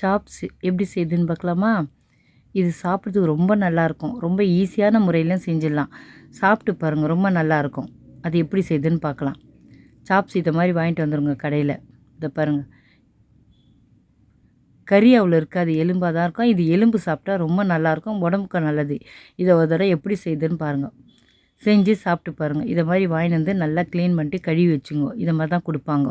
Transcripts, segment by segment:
Chops எப்படி செய்யுதுன்னு பார்க்கலாமா? இது சாப்பிட்றதுக்கு ரொம்ப நல்லாயிருக்கும். ரொம்ப ஈஸியான முறையிலும் செஞ்சிடலாம். சாப்பிட்டு பாருங்கள், ரொம்ப நல்லாயிருக்கும். அது எப்படி செய்யுதுன்னு பார்க்கலாம். சாப்ஸ் இதை மாதிரி வாங்கிட்டு வந்துடுங்க கடையில். இதை பாருங்கள், கறி அவ்வளோ இருக்காது, எலும்பாக தான் இருக்கும். இது எலும்பு சாப்பிட்டா ரொம்ப நல்லாயிருக்கும், உடம்புக்கு நல்லது. இதை ஒரு தடவை எப்படி செய்யுதுன்னு பாருங்கள், செஞ்சு சாப்பிட்டு பாருங்கள். இதை மாதிரி வாங்கிட்டு வந்து நல்லா க்ளீன் பண்ணிட்டு கழுவி வச்சுங்க. இதை மாதிரி தான் கொடுப்பாங்க.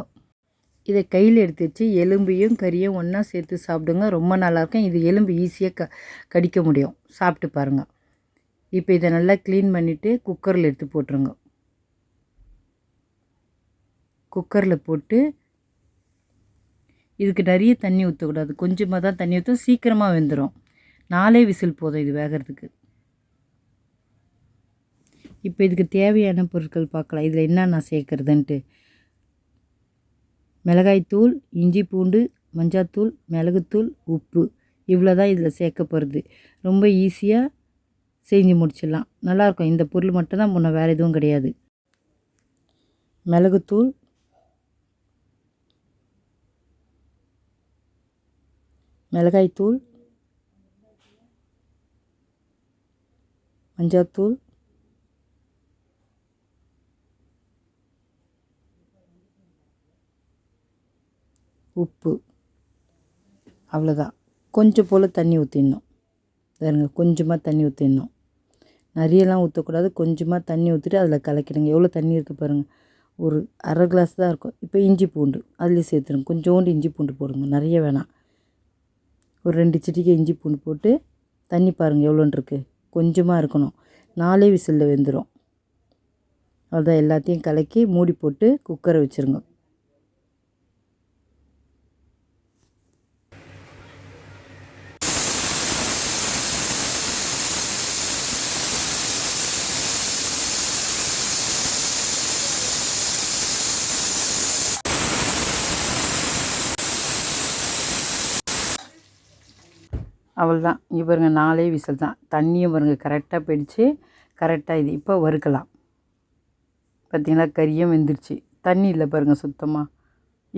இதை கையில் எடுத்து வச்சு எலும்பையும் கறியும் ஒன்றா சேர்த்து சாப்பிடுங்க, ரொம்ப நல்லாயிருக்கும். இது எலும்பு ஈஸியாக கடிக்க முடியும். சாப்பிட்டு பாருங்கள். இப்போ இதை நல்லா க்ளீன் பண்ணிவிட்டு குக்கரில் எடுத்து போட்டுருங்க. குக்கரில் போட்டு இதுக்கு நிறைய தண்ணி ஊற்றக்கூடாது, கொஞ்சமாக தான் தண்ணி ஊற்றும், சீக்கிரமாக வெந்துடும். 4 விசில் போதும் இது வேகிறதுக்கு. இப்போ இதுக்கு தேவையான பொருட்கள் பார்க்கலாம், இதில் என்னென்ன சேர்க்குறதுன்ட்டு. மிளகாய்த்தூள், இஞ்சி பூண்டு, மஞ்சாத்தூள், மிளகுத்தூள், உப்பு, இவ்வளோ தான் இதில் சேர்க்க போகிறது. ரொம்ப ஈஸியாக செஞ்சு முடிச்சிடலாம், நல்லாயிருக்கும். இந்த பொருள் மட்டும்தான், முன்ன வேறு எதுவும் கிடையாது. மிளகுத்தூள், மிளகாய்த்தூள், மஞ்சாத்தூள், உப்பு, அவ்வளோதான். கொஞ்சம் போல் தண்ணி ஊற்றிடணும். பாருங்க, கொஞ்சமாக தண்ணி ஊற்றிடணும், நிறையெல்லாம் ஊற்றக்கூடாது. கொஞ்சமாக தண்ணி ஊற்றிட்டு அதில் கலக்கிடுங்க. எவ்வளோ தண்ணி இருக்குது பாருங்கள், ஒரு அரை கிளாஸ் தான் இருக்கும். இப்போ இஞ்சி பூண்டு அதுலேயும் சேர்த்துருங்க. கொஞ்சோண்டு இஞ்சி பூண்டு போடுங்க, நிறைய வேணாம். ஒரு 2 சிட்டிகை இஞ்சி பூண்டு போட்டு தண்ணி பாருங்கள் எவ்வளோன்னு இருக்குது, கொஞ்சமாக இருக்கணும். 4 விசிலில் வெந்துடும். அதுதான், எல்லாத்தையும் கலக்கி மூடி போட்டு குக்கரை வச்சுருங்க. அவ்வளோதான். இங்கே பாருங்கள், 4 விசில் தான். தண்ணியும் பாருங்கள் கரெக்டாக போயிடுச்சு. கரெக்டாக இது இப்போ வறுக்கலாம். பார்த்திங்களா, கறியும் வெந்துருச்சு. தண்ணி இல்லை பாருங்கள் சுத்தமாக.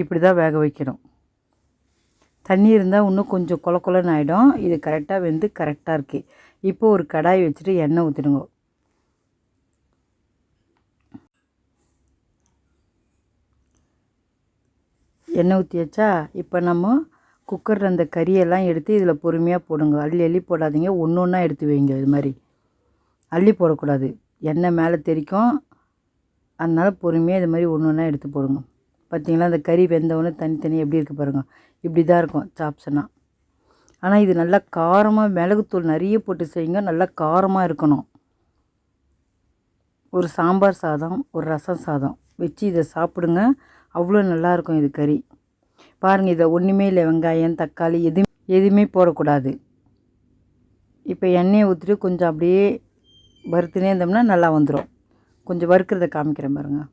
இப்படி தான் வேக வைக்கணும். தண்ணி இருந்தால் இன்னும் கொஞ்சம் கொல கொலன்னு ஆகிடும். இது கரெக்டாக வெந்து கரெக்டாக இருக்குது. இப்போ ஒரு கடாய் வச்சுட்டு எண்ணெய் ஊற்றிடுங்க. எண்ணெய் ஊற்றியாச்சா? இப்போ நம்ம குக்கரில் அந்த கறியெல்லாம் எடுத்து இதில் பொறுமையாக போடுங்க. அள்ளி அள்ளி போடாதீங்க, ஒன்று ஒன்றா எடுத்து வைங்க. இது மாதிரி அள்ளி போடக்கூடாது, எண்ணெய் மேலே தெரிக்கும். அதனால் பொறுமையாக இது மாதிரி ஒன்று ஒன்றா எடுத்து போடுங்க. பார்த்திங்களா, அந்த கறி வெந்தவொடனே தனித்தனி எப்படி இருக்குது பாருங்கள். இப்படி தான் இருக்கும் சாப்ஸ்னா. ஆனால் இது நல்லா காரமாக, மிளகுத்தூள் நிறைய போட்டு செய்யுங்க, நல்லா காரமாக இருக்கணும். ஒரு சாம்பார் சாதம், ஒரு ரசம் சாதம் வச்சு இதை சாப்பிடுங்க, அவ்வளோ நல்லாயிருக்கும் இது கறி. பாருங்கள், இதை ஒன்றுமே இல்லை, வெங்காயம் தக்காளி எதுவுமே போடக்கூடாது. இப்போ எண்ணெயை ஊற்றிட்டு கொஞ்சம் அப்படியே வறுத்துனே இருந்தோம்னா நல்லா வந்துடும். கொஞ்சம் வறுக்கிறத காமிக்கிறேன் பாருங்கள்.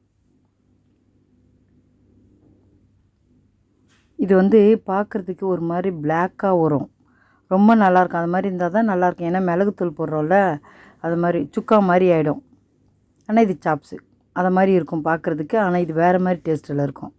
இது வந்து பார்க்குறதுக்கு ஒரு மாதிரி பிளாக்காக வரும், ரொம்ப நல்லாயிருக்கும். அது மாதிரி இருந்தால் தான் நல்லாயிருக்கும். ஏன்னா மிளகுத்தூள் போடுறோம்ல, அது மாதிரி சுக்கா மாதிரி ஆகிடும். ஆனால் இது சாப்ஸு அதை மாதிரி இருக்கும் பார்க்குறதுக்கு. ஆனால் இது வேறு மாதிரி டேஸ்ட்டில் இருக்கும்.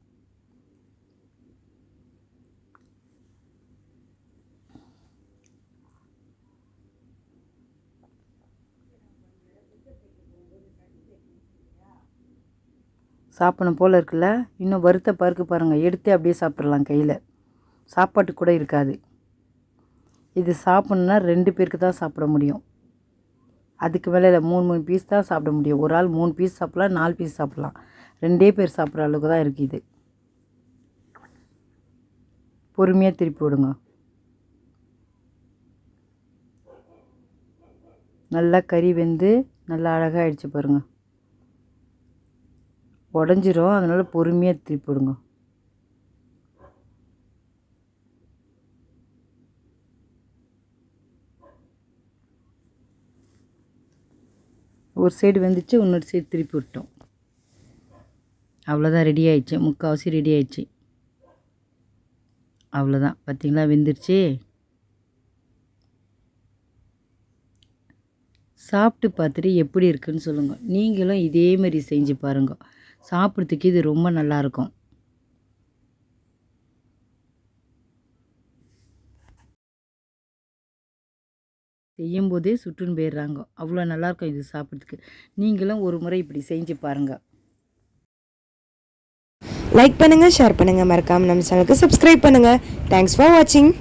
சாப்பிடணும் போல் இருக்குல்ல. இன்னும் வறுத்த பருக்கு பாருங்கள், எடுத்து அப்படியே சாப்பிட்றலாம் கையில். சாப்பாட்டு கூட இருக்காது. இது சாப்பிட்ணுன்னா 2 பேருக்கு தான் சாப்பிட முடியும். அதுக்கு மேலே இல்லை, 3 பீஸ் தான் சாப்பிட முடியும். ஒரு ஆள் 3 பீஸ் சாப்பிட்லாம், 4 பீஸ் சாப்பிட்லாம். 2 பேர் சாப்பிட்ற அளவுக்கு தான் இருக்குது இது. பொறுமையாக திருப்பி விடுங்க. நல்லா கறி வெந்து நல்லா அழகாக ஆயிடுச்சு பாருங்கள். உடஞ்சிரும், அதனால் பொறுமையாக திருப்பி விடுங்க. ஒரு சைடு வெந்துச்சு, இன்னொரு சைடு திருப்பி விட்டோம். அவ்வளோதான், ரெடி ஆயிடுச்சு. முக்கால்வாசி ரெடி ஆயிடுச்சு. அவ்வளோதான், பார்த்திங்களா, வெந்துருச்சு. சாப்பிட்டு பார்த்துட்டு எப்படி இருக்குன்னு சொல்லுங்கள். நீங்களும் இதே மாதிரி செஞ்சு பாருங்கள். சாப்பிட்றதுக்கு இது ரொம்ப நல்லாயிருக்கும். செய்யும் போதே சுட்டுன்னு போயிடுறாங்க. அவ்வளோ நல்லாயிருக்கும் இது சாப்பிட்றதுக்கு. நீங்களும் ஒரு முறை இப்படி செஞ்சு பாருங்கள். லைக் பண்ணுங்கள், ஷேர் பண்ணுங்கள், மறக்காமல் நம்ம சேனலுக்கு சப்ஸ்கிரைப் பண்ணுங்கள். தேங்க்ஸ் ஃபார் வாட்சிங்.